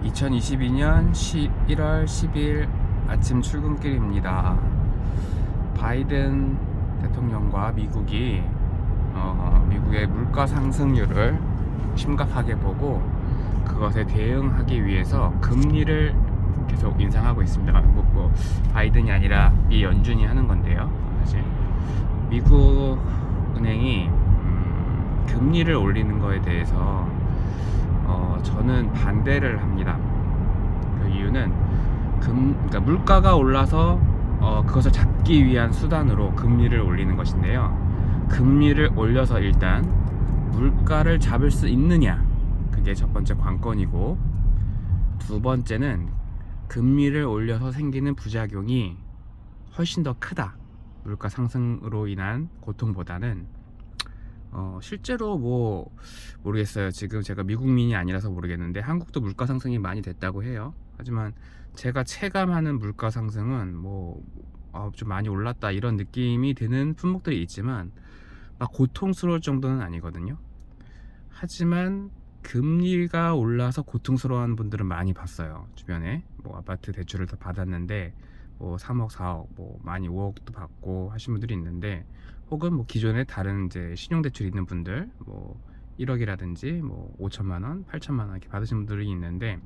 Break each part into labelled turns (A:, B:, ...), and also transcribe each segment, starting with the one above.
A: 2022년 11월 10일 아침 출근길입니다. 바이든 대통령과 미국의 물가 상승률을 심각하게 보고 그것에 대응하기 위해서 금리를 계속 인상하고 있습니다. 바이든이 아니라 미 연준이 하는 건데요. 사실 미국 은행이 금리를 올리는 거에 대해서 저는 반대를 합니다. 그 이유는 그러니까 물가가 올라서 그것을 잡기 위한 수단으로 금리를 올리는 것인데요. 금리를 올려서 일단 물가를 잡을 수 있느냐, 그게 첫 번째 관건이고, 두 번째는 금리를 올려서 생기는 부작용이 훨씬 더 크다. 물가 상승으로 인한 고통보다는 실제로 모르겠어요. 지금 제가 미국민이 아니라서 모르겠는데 한국도 물가 상승이 많이 됐다고 해요. 하지만 제가 체감하는 물가 상승은 좀 많이 올랐다 이런 느낌이 드는 품목들이 있지만 막 고통스러울 정도는 아니거든요. 하지만 금리가 올라서 고통스러워하는 분들은 많이 봤어요. 주변에 아파트 대출을 다 받았는데 3억 4억 많이 5억도 받고 하신 분들이 있는데, 혹은 기존에 다른 이제 신용대출이 있는 분들 1억이라든지 5천만원 8천만원 이렇게 받으신 분들이 있는데,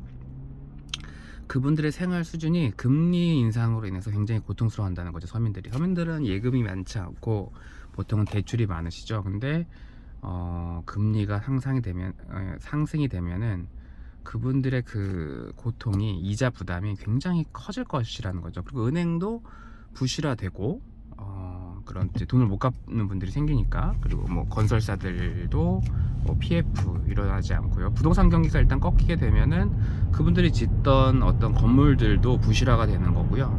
A: 그분들의 생활 수준이 금리 인상으로 인해서 굉장히 고통스러워한다는 거죠. 서민들은 예금이 많지 않고 보통은 대출이 많으시죠. 근데 금리가 상승이 되면은 그분들의 그 고통이, 이자 부담이 굉장히 커질 것이라는 거죠. 그리고 은행도 부실화되고 그런 이제 돈을 못 갚는 분들이 생기니까, 그리고 건설사들도 PF 일어나지 않고요. 부동산 경기가 일단 꺾이게 되면은 그분들이 짓던 어떤 건물들도 부실화가 되는 거고요.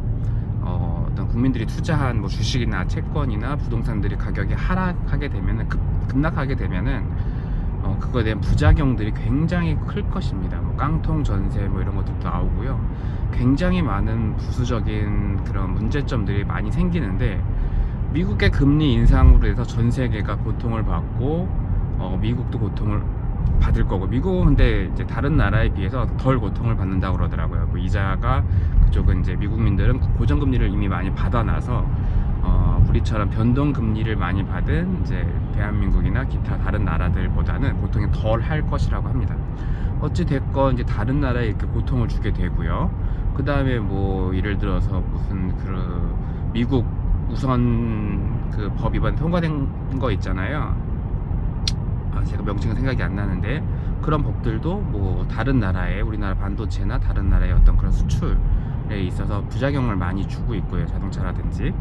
A: 어떤 국민들이 투자한 주식이나 채권이나 부동산들이 가격이 하락하게 되면은 급락하게 되면은 그거에 대한 부작용들이 굉장히 클 것입니다. 깡통 전세 이런 것들도 나오고요. 굉장히 많은 부수적인 그런 문제점들이 많이 생기는데, 미국의 금리 인상으로 해서 전 세계가 고통을 받고 미국도 고통을 받을 거고, 미국은 근데 이제 다른 나라에 비해서 덜 고통을 받는다고 그러더라고요. 이자가, 그쪽은 이제 미국민들은 고정금리를 이미 많이 받아놔서 우리처럼 변동금리를 많이 받은 이제 대한민국이나 기타 다른 나라들보다는 고통이 덜 할 것이라고 합니다. 어찌 됐건 이제 다른 나라에 이렇게 고통을 주게 되고요. 그 다음에 예를 들어서 무슨 미국 우선 그 법 이번 통과된 거 있잖아요. 제가 명칭은 생각이 안 나는데, 그런 법들도 다른 나라에, 우리나라 반도체나 다른 나라의 어떤 그런 수출에 있어서 부작용을 많이 주고 있고요. 자동차라든지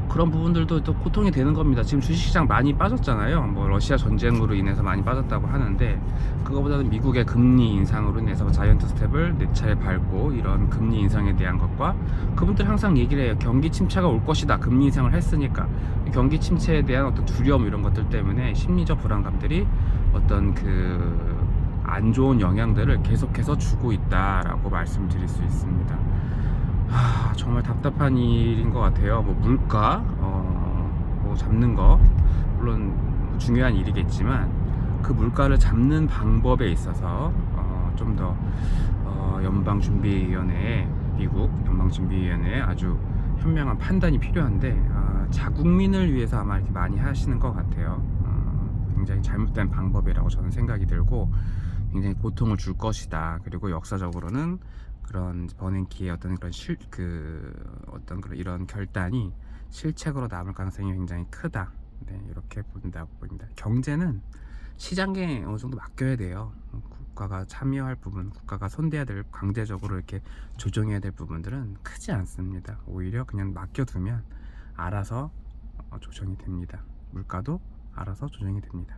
A: 그런 부분들도 또 고통이 되는 겁니다. 지금 주식시장 많이 빠졌잖아요. 러시아 전쟁으로 인해서 많이 빠졌다고 하는데, 그거보다는 미국의 금리 인상으로 인해서 자이언트 스텝을 4차례 밟고, 이런 금리 인상에 대한 것과, 그분들 항상 얘기를 해요. 경기 침체가 올 것이다. 금리 인상을 했으니까. 경기 침체에 대한 어떤 두려움, 이런 것들 때문에 심리적 불안감들이 어떤 안 좋은 영향들을 계속해서 주고 있다라고 말씀드릴 수 있습니다. 정말 답답한 일인 것 같아요. 물가 잡는 거 물론 중요한 일이겠지만, 그 물가를 잡는 방법에 있어서 좀 더 미국 연방준비위원회에 아주 현명한 판단이 필요한데, 자국민을 위해서 아마 이렇게 많이 하시는 것 같아요. 굉장히 잘못된 방법이라고 저는 생각이 들고, 굉장히 고통을 줄 것이다. 그리고 역사적으로는 그런 버냉키의 어떤 그런 이런 결단이 실책으로 남을 가능성이 굉장히 크다. 이렇게 본다고 봅니다. 경제는 시장에 어느 정도 맡겨야 돼요. 국가가 참여할 부분, 국가가 손대야 될, 강제적으로 이렇게 조정해야 될 부분들은 크지 않습니다. 오히려 그냥 맡겨두면 알아서 조정이 됩니다. 물가도 알아서 조정이 됩니다.